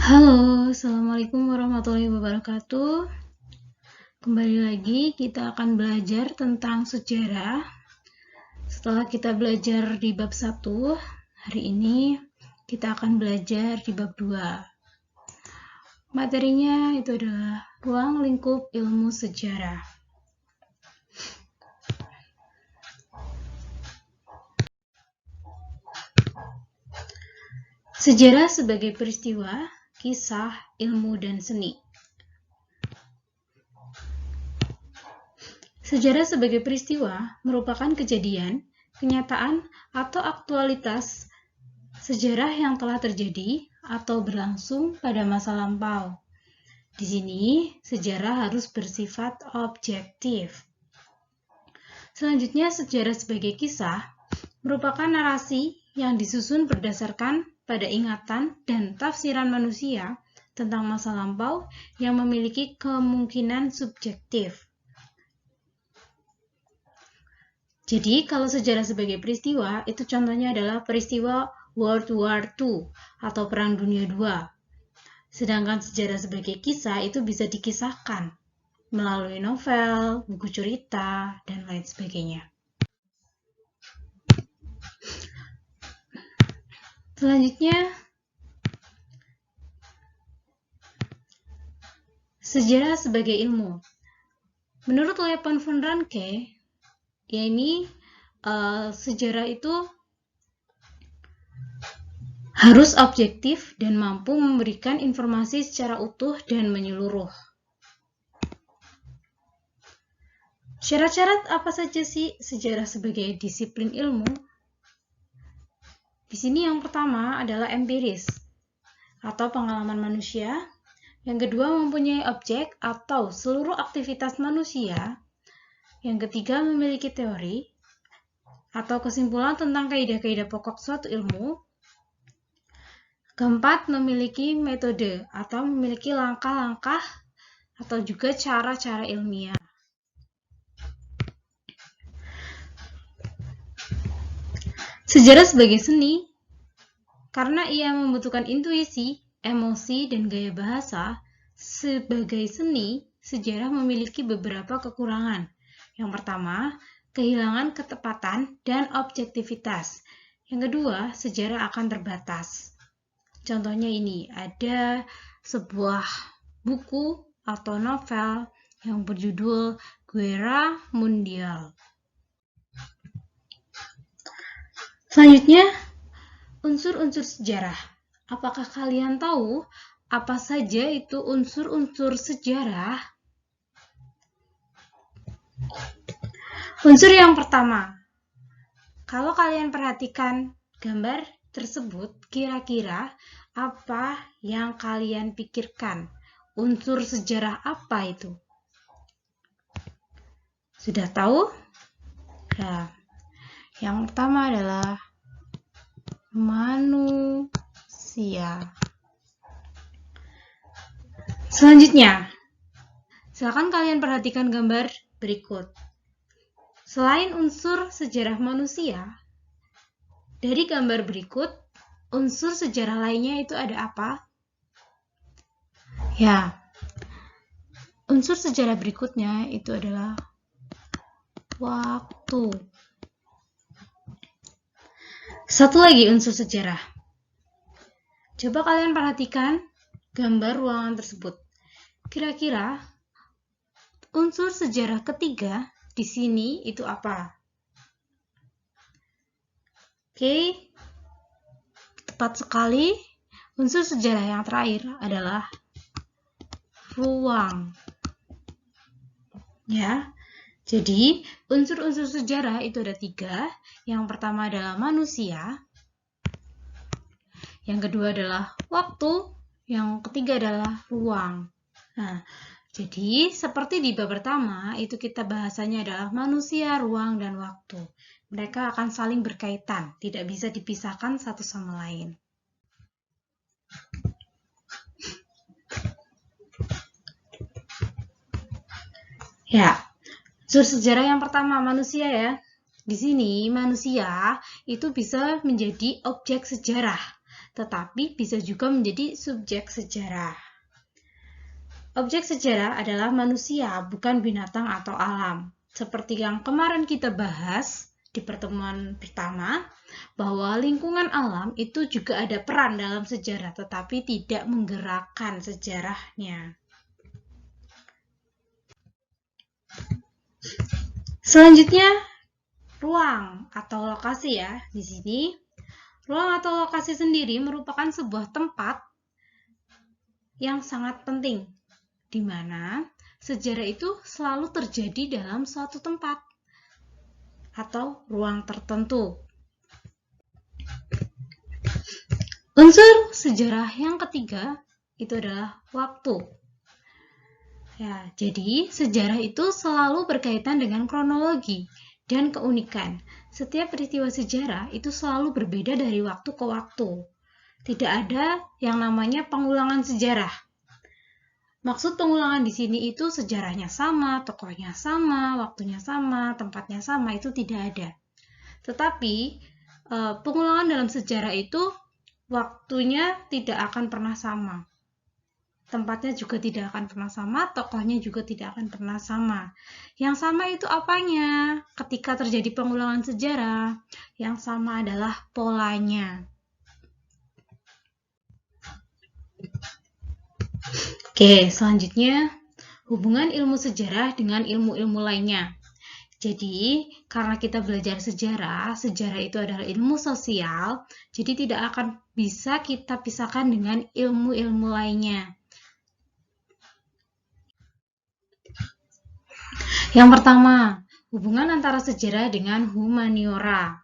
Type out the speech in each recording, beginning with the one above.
Halo, Assalamualaikum warahmatullahi wabarakatuh. Kembali lagi kita akan belajar tentang sejarah. Setelah kita belajar di bab 1, hari ini kita akan belajar di bab 2. Materinya itu adalah ruang lingkup ilmu sejarah. Sejarah sebagai peristiwa, kisah, ilmu, dan seni. Sejarah sebagai peristiwa merupakan kejadian, kenyataan, atau aktualitas sejarah yang telah terjadi atau berlangsung pada masa lampau. Di sini, sejarah harus bersifat objektif. Selanjutnya, sejarah sebagai kisah merupakan narasi yang disusun berdasarkan pada ingatan dan tafsiran manusia tentang masa lampau yang memiliki kemungkinan subjektif. Jadi, kalau sejarah sebagai peristiwa, itu contohnya adalah peristiwa World War II atau Perang Dunia II. Sedangkan sejarah sebagai kisah itu bisa dikisahkan melalui novel, buku cerita, dan lain sebagainya. Selanjutnya, sejarah sebagai ilmu. Menurut Leopold von Ranke, sejarah itu harus objektif dan mampu memberikan informasi secara utuh dan menyeluruh. Syarat-syarat apa saja sih sejarah sebagai disiplin ilmu? Di sini yang pertama adalah empiris atau pengalaman manusia. Yang kedua mempunyai objek atau seluruh aktivitas manusia. Yang ketiga memiliki teori atau kesimpulan tentang kaidah-kaidah pokok suatu ilmu. Keempat, memiliki metode atau memiliki langkah-langkah atau juga cara-cara ilmiah. Sejarah sebagai seni, karena ia membutuhkan intuisi, emosi, dan gaya bahasa, sebagai seni, sejarah memiliki beberapa kekurangan. Yang pertama, kehilangan ketepatan dan objektivitas. Yang kedua, sejarah akan terbatas. Contohnya ini, ada sebuah buku atau novel yang berjudul Guerra Mundial. Selanjutnya, unsur-unsur sejarah. Apakah kalian tahu apa saja itu unsur-unsur sejarah? Unsur yang pertama, kalau kalian perhatikan gambar tersebut, kira-kira apa yang kalian pikirkan? Unsur sejarah apa itu? Sudah tahu? Nah, yang pertama adalah manusia. Selanjutnya, silakan kalian perhatikan gambar berikut. Selain unsur sejarah manusia, dari gambar berikut, unsur sejarah lainnya itu ada apa? Ya, unsur sejarah berikutnya itu adalah waktu. Satu lagi unsur sejarah. Coba kalian perhatikan gambar ruangan tersebut. Kira-kira unsur sejarah ketiga di sini itu apa? Oke, tepat sekali. Unsur sejarah yang terakhir adalah ruang. Ya, jadi unsur-unsur sejarah itu ada 3. Yang pertama adalah manusia. Yang kedua adalah waktu. Yang ketiga adalah ruang. Nah, jadi seperti di bab pertama, itu kita bahasanya adalah manusia, ruang, dan waktu. Mereka akan saling berkaitan, tidak bisa dipisahkan satu sama lain. Ya, unsur sejarah yang pertama manusia ya. Di sini manusia itu bisa menjadi objek sejarah. tetapi bisa juga menjadi subjek sejarah. Objek sejarah adalah manusia, bukan binatang atau alam. Seperti yang kemarin kita bahas di pertemuan pertama, bahwa lingkungan alam itu juga ada peran dalam sejarah, tetapi tidak menggerakkan sejarahnya. Selanjutnya, ruang atau lokasi ya. Di sini, ruang atau lokasi sendiri merupakan sebuah tempat yang sangat penting, di mana sejarah itu selalu terjadi dalam suatu tempat atau ruang tertentu. Unsur sejarah yang ketiga itu adalah waktu. Ya, jadi sejarah itu selalu berkaitan dengan kronologi dan keunikan. Setiap peristiwa sejarah itu selalu berbeda dari waktu ke waktu. Tidak ada yang namanya pengulangan sejarah. Maksud pengulangan di sini itu sejarahnya sama, tokohnya sama, waktunya sama, tempatnya sama, itu tidak ada. Tetapi pengulangan dalam sejarah itu waktunya tidak akan pernah sama. Tempatnya juga tidak akan pernah sama, tokohnya juga tidak akan pernah sama. Yang sama itu apanya? Ketika terjadi pengulangan sejarah, yang sama adalah polanya. Oke, selanjutnya hubungan ilmu sejarah dengan ilmu-ilmu lainnya. Jadi, karena kita belajar sejarah itu adalah ilmu sosial, jadi tidak akan bisa kita pisahkan dengan ilmu-ilmu lainnya. Yang pertama, hubungan antara sejarah dengan humaniora.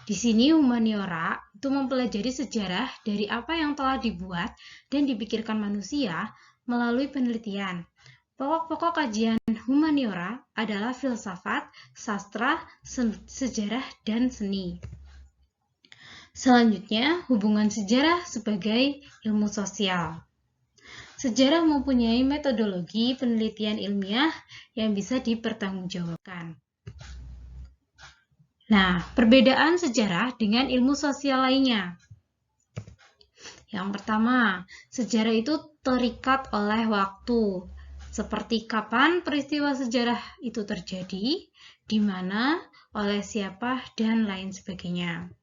Di sini humaniora itu mempelajari sejarah dari apa yang telah dibuat dan dipikirkan manusia melalui penelitian. Pokok-pokok kajian humaniora adalah filsafat, sastra, sejarah, dan seni. Selanjutnya, hubungan sejarah sebagai ilmu sosial. Sejarah mempunyai metodologi penelitian ilmiah yang bisa dipertanggungjawabkan. Nah, perbedaan sejarah dengan ilmu sosial lainnya. Yang pertama, sejarah itu terikat oleh waktu. Seperti kapan peristiwa sejarah itu terjadi, di mana, oleh siapa, dan lain sebagainya.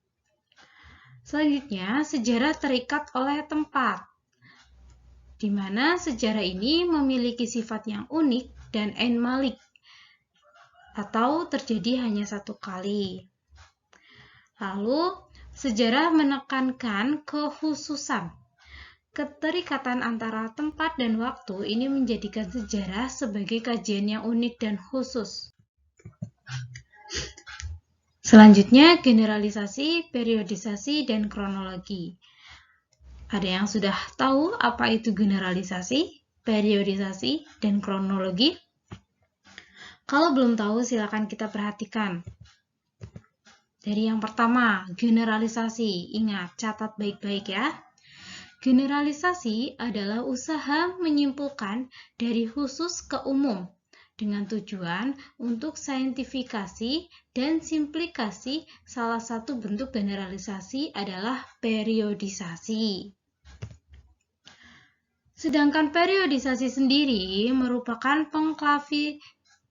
Selanjutnya, sejarah terikat oleh tempat, di mana sejarah ini memiliki sifat yang unik dan ain malik, atau terjadi hanya satu kali. Lalu, sejarah menekankan kekhususan. Keterikatan antara tempat dan waktu ini menjadikan sejarah sebagai kajian yang unik dan khusus. Selanjutnya, generalisasi, periodisasi, dan kronologi. Ada yang sudah tahu apa itu generalisasi, periodisasi, dan kronologi? Kalau belum tahu, silakan kita perhatikan. Dari yang pertama, generalisasi. Ingat, catat baik-baik ya. Generalisasi adalah usaha menyimpulkan dari khusus ke umum dengan tujuan untuk saintifikasi dan simplikasi. Salah satu bentuk generalisasi adalah periodisasi. Sedangkan periodisasi sendiri merupakan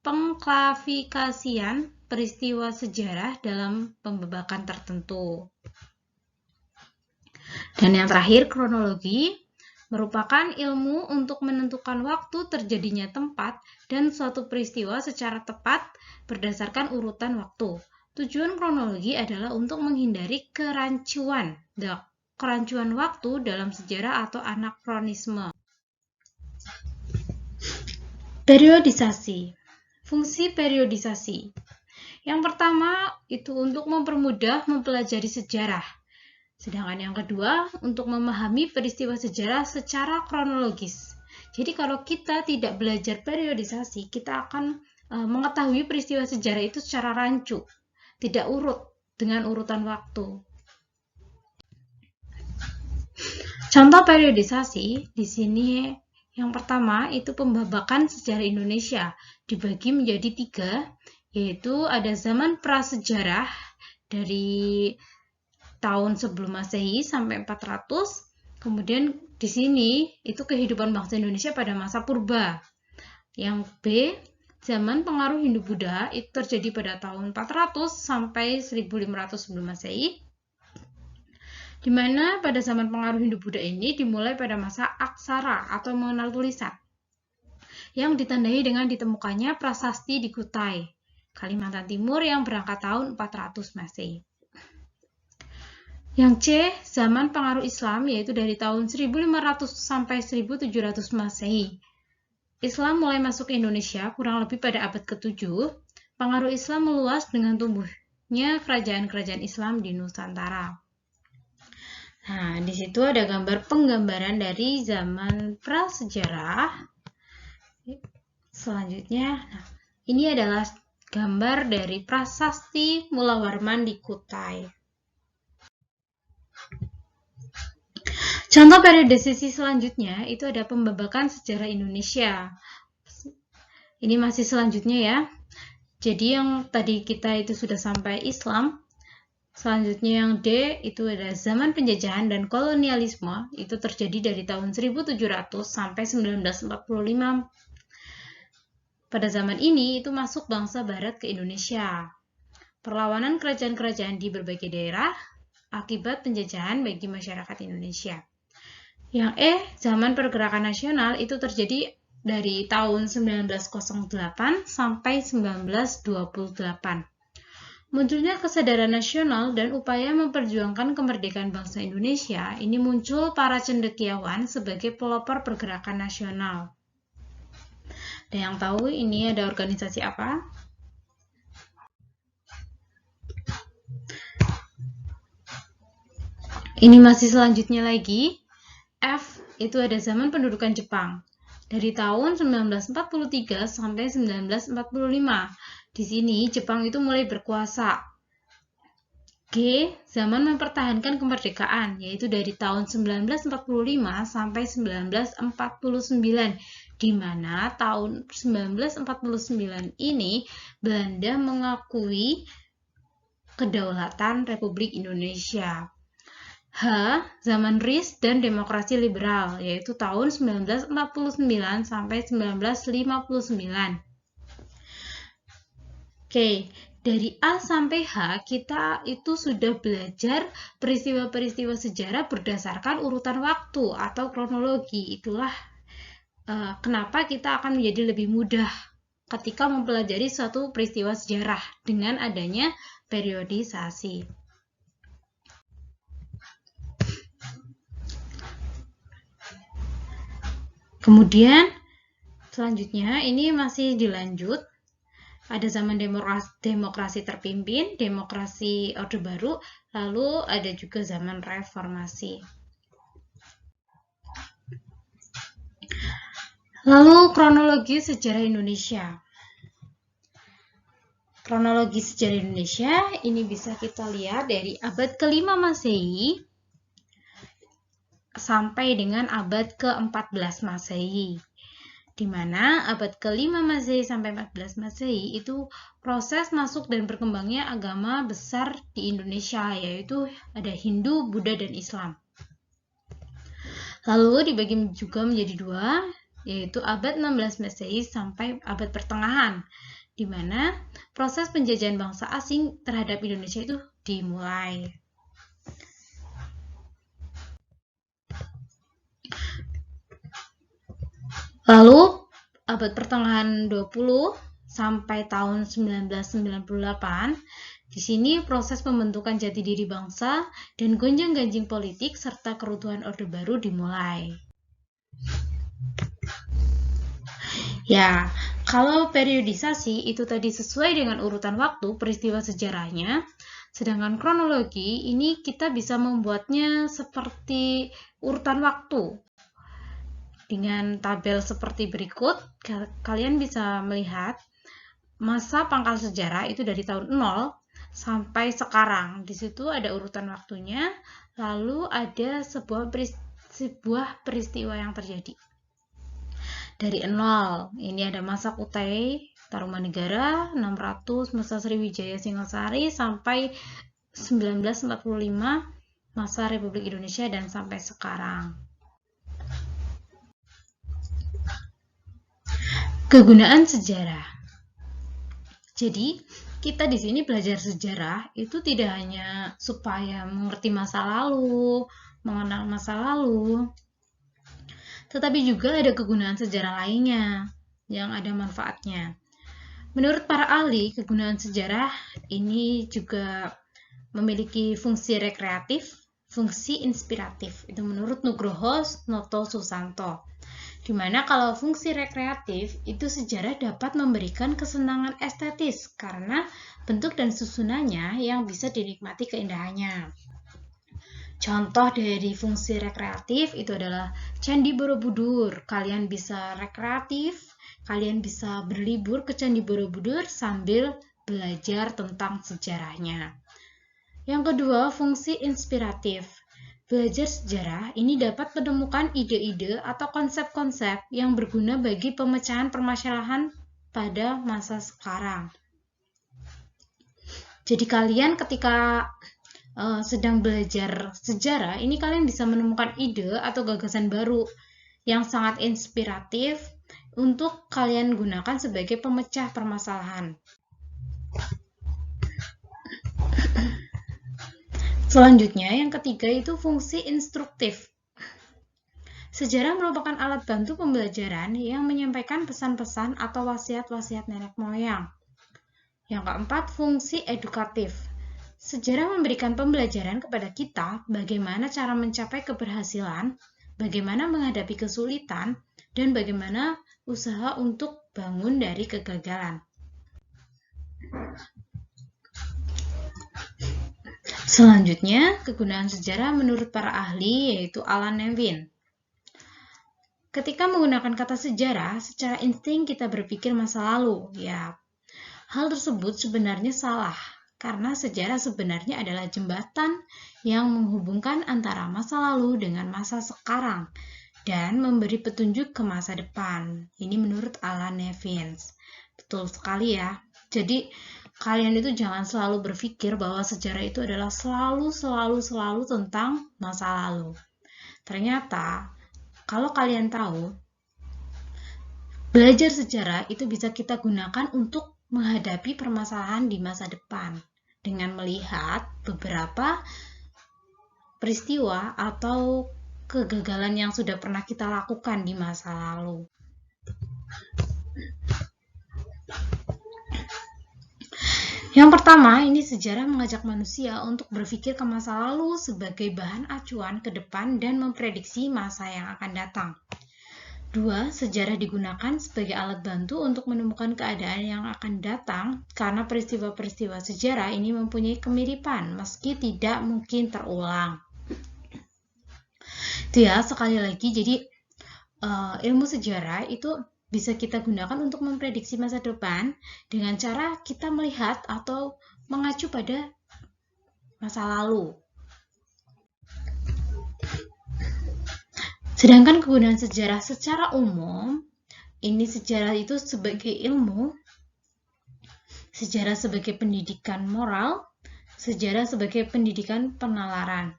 pengklasifikasian peristiwa sejarah dalam pembabakan tertentu. Dan yang terakhir, kronologi merupakan ilmu untuk menentukan waktu terjadinya tempat dan suatu peristiwa secara tepat berdasarkan urutan waktu. Tujuan kronologi adalah untuk menghindari kerancuan waktu dalam sejarah atau anakronisme. Periodisasi. Fungsi periodisasi. Yang pertama itu untuk mempermudah mempelajari sejarah. Sedangkan yang kedua untuk memahami peristiwa sejarah secara kronologis. Jadi kalau kita tidak belajar periodisasi, kita akan mengetahui peristiwa sejarah itu secara rancu, tidak urut dengan urutan waktu. Contoh periodisasi di sini yang pertama itu pembabakan sejarah Indonesia dibagi menjadi 3, yaitu ada zaman prasejarah dari tahun sebelum Masehi sampai 400. Kemudian di sini itu kehidupan bangsa Indonesia pada masa purba. Yang B, zaman pengaruh Hindu-Buddha itu terjadi pada tahun 400 sampai 1500 sebelum Masehi. Di mana pada zaman pengaruh Hindu-Buddha ini dimulai pada masa aksara atau mengenal tulisan, yang ditandai dengan ditemukannya prasasti di Kutai, Kalimantan Timur yang berangkat tahun 400 Masehi. Yang C, zaman pengaruh Islam, yaitu dari tahun 1500 sampai 1700 Masehi. Islam mulai masuk ke Indonesia kurang lebih pada abad ke-7. Pengaruh Islam meluas dengan tumbuhnya kerajaan-kerajaan Islam di Nusantara. Nah, di situ ada gambar penggambaran dari zaman prasejarah. Selanjutnya, ini adalah gambar dari prasasti Mulawarman di Kutai. Contoh periodisasi selanjutnya itu ada pembabakan sejarah Indonesia. Ini masih selanjutnya ya. Jadi yang tadi kita itu sudah sampai Islam. Selanjutnya yang D itu ada zaman penjajahan dan kolonialisme. Itu terjadi dari tahun 1700 sampai 1945. Pada zaman ini itu masuk bangsa barat ke Indonesia. Perlawanan kerajaan-kerajaan di berbagai daerah akibat penjajahan bagi masyarakat Indonesia. Yang E, zaman pergerakan nasional itu terjadi dari tahun 1908 sampai 1928. Munculnya kesadaran nasional dan upaya memperjuangkan kemerdekaan bangsa Indonesia, ini muncul para cendekiawan sebagai pelopor pergerakan nasional. Ada yang tahu ini ada organisasi apa? Ini masih selanjutnya lagi. F itu ada zaman pendudukan Jepang dari tahun 1943 sampai 1945. Di sini Jepang itu mulai berkuasa. G, zaman mempertahankan kemerdekaan, yaitu dari tahun 1945 sampai 1949, di mana tahun 1949 ini Belanda mengakui kedaulatan Republik Indonesia. H, zaman RIS dan demokrasi liberal, yaitu tahun 1949 sampai 1959. Oke, dari A sampai H kita itu sudah belajar peristiwa-peristiwa sejarah berdasarkan urutan waktu atau kronologi. Itulah kenapa kita akan menjadi lebih mudah ketika mempelajari suatu peristiwa sejarah dengan adanya periodisasi. Kemudian selanjutnya ini masih dilanjut. Ada zaman demokrasi terpimpin, demokrasi Orde Baru, lalu ada juga zaman reformasi. Lalu kronologi sejarah Indonesia. Kronologi sejarah Indonesia ini bisa kita lihat dari abad ke-5 Masehi sampai dengan abad ke-14 Masehi. Di mana abad ke-5 Masehi sampai 14 Masehi itu proses masuk dan berkembangnya agama besar di Indonesia, yaitu ada Hindu, Buddha, dan Islam. Lalu dibagi juga menjadi dua, yaitu abad 16 Masehi sampai abad pertengahan, di mana proses penjajahan bangsa asing terhadap Indonesia itu dimulai. Lalu abad pertengahan 20 sampai tahun 1998, di sini proses pembentukan jati diri bangsa dan gonjang-ganjing politik serta keruntuhan Orde Baru dimulai. Ya, kalau periodisasi itu tadi sesuai dengan urutan waktu peristiwa sejarahnya, sedangkan kronologi ini kita bisa membuatnya seperti urutan waktu. Dengan tabel seperti berikut, kalian bisa melihat masa pangkal sejarah itu dari tahun 0 sampai sekarang. Di situ ada urutan waktunya, lalu ada sebuah peristiwa yang terjadi. Dari 0, ini ada masa Kutai Tarumanegara 600, masa Sriwijaya Singasari sampai 1945, masa Republik Indonesia, dan sampai sekarang. Kegunaan sejarah. Jadi, kita di sini belajar sejarah itu tidak hanya supaya mengerti masa lalu, mengenal masa lalu, tetapi juga ada kegunaan sejarah lainnya yang ada manfaatnya. Menurut para ahli, kegunaan sejarah ini juga memiliki fungsi rekreatif, fungsi inspiratif. Itu menurut Nugroho Noto Susanto. Dimana kalau fungsi rekreatif itu sejarah dapat memberikan kesenangan estetis karena bentuk dan susunannya yang bisa dinikmati keindahannya. Contoh dari fungsi rekreatif itu adalah Candi Borobudur. Kalian bisa rekreatif, kalian bisa berlibur ke Candi Borobudur sambil belajar tentang sejarahnya. Yang kedua, fungsi inspiratif. Belajar sejarah ini dapat menemukan ide-ide atau konsep-konsep yang berguna bagi pemecahan permasalahan pada masa sekarang. Jadi kalian ketika sedang belajar sejarah, ini kalian bisa menemukan ide atau gagasan baru yang sangat inspiratif untuk kalian gunakan sebagai pemecah permasalahan. Selanjutnya, yang ketiga itu fungsi instruktif. Sejarah merupakan alat bantu pembelajaran yang menyampaikan pesan-pesan atau wasiat-wasiat nenek moyang. Yang keempat, fungsi edukatif. Sejarah memberikan pembelajaran kepada kita bagaimana cara mencapai keberhasilan, bagaimana menghadapi kesulitan, dan bagaimana usaha untuk bangun dari kegagalan. Selanjutnya, kegunaan sejarah menurut para ahli yaitu Alan Nevin. Ketika menggunakan kata sejarah, secara insting kita berpikir masa lalu. Ya, hal tersebut sebenarnya salah, karena sejarah sebenarnya adalah jembatan yang menghubungkan antara masa lalu dengan masa sekarang dan memberi petunjuk ke masa depan. Ini menurut Alan Nevin. Betul sekali ya. Jadi, kalian itu jangan selalu berpikir bahwa sejarah itu adalah selalu tentang masa lalu. Ternyata, kalau kalian tahu, belajar sejarah itu bisa kita gunakan untuk menghadapi permasalahan di masa depan dengan melihat beberapa peristiwa atau kegagalan yang sudah pernah kita lakukan di masa lalu. Yang pertama, ini sejarah mengajak manusia untuk berpikir ke masa lalu sebagai bahan acuan ke depan dan memprediksi masa yang akan datang. 2. Sejarah digunakan sebagai alat bantu untuk menemukan keadaan yang akan datang karena peristiwa-peristiwa sejarah ini mempunyai kemiripan meski tidak mungkin terulang. Itu ya, sekali lagi, jadi ilmu sejarah itu bisa kita gunakan untuk memprediksi masa depan dengan cara kita melihat atau mengacu pada masa lalu. Sedangkan kegunaan sejarah secara umum, ini sejarah itu sebagai ilmu, sejarah sebagai pendidikan moral, sejarah sebagai pendidikan penalaran.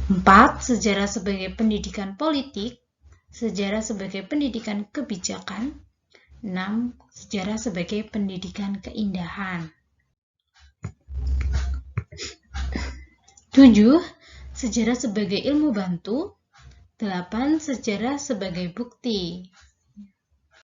4. Sejarah sebagai pendidikan politik, sejarah sebagai pendidikan kebijakan. 6. Sejarah sebagai pendidikan keindahan. 7. Sejarah sebagai ilmu bantu. 8. Sejarah sebagai bukti.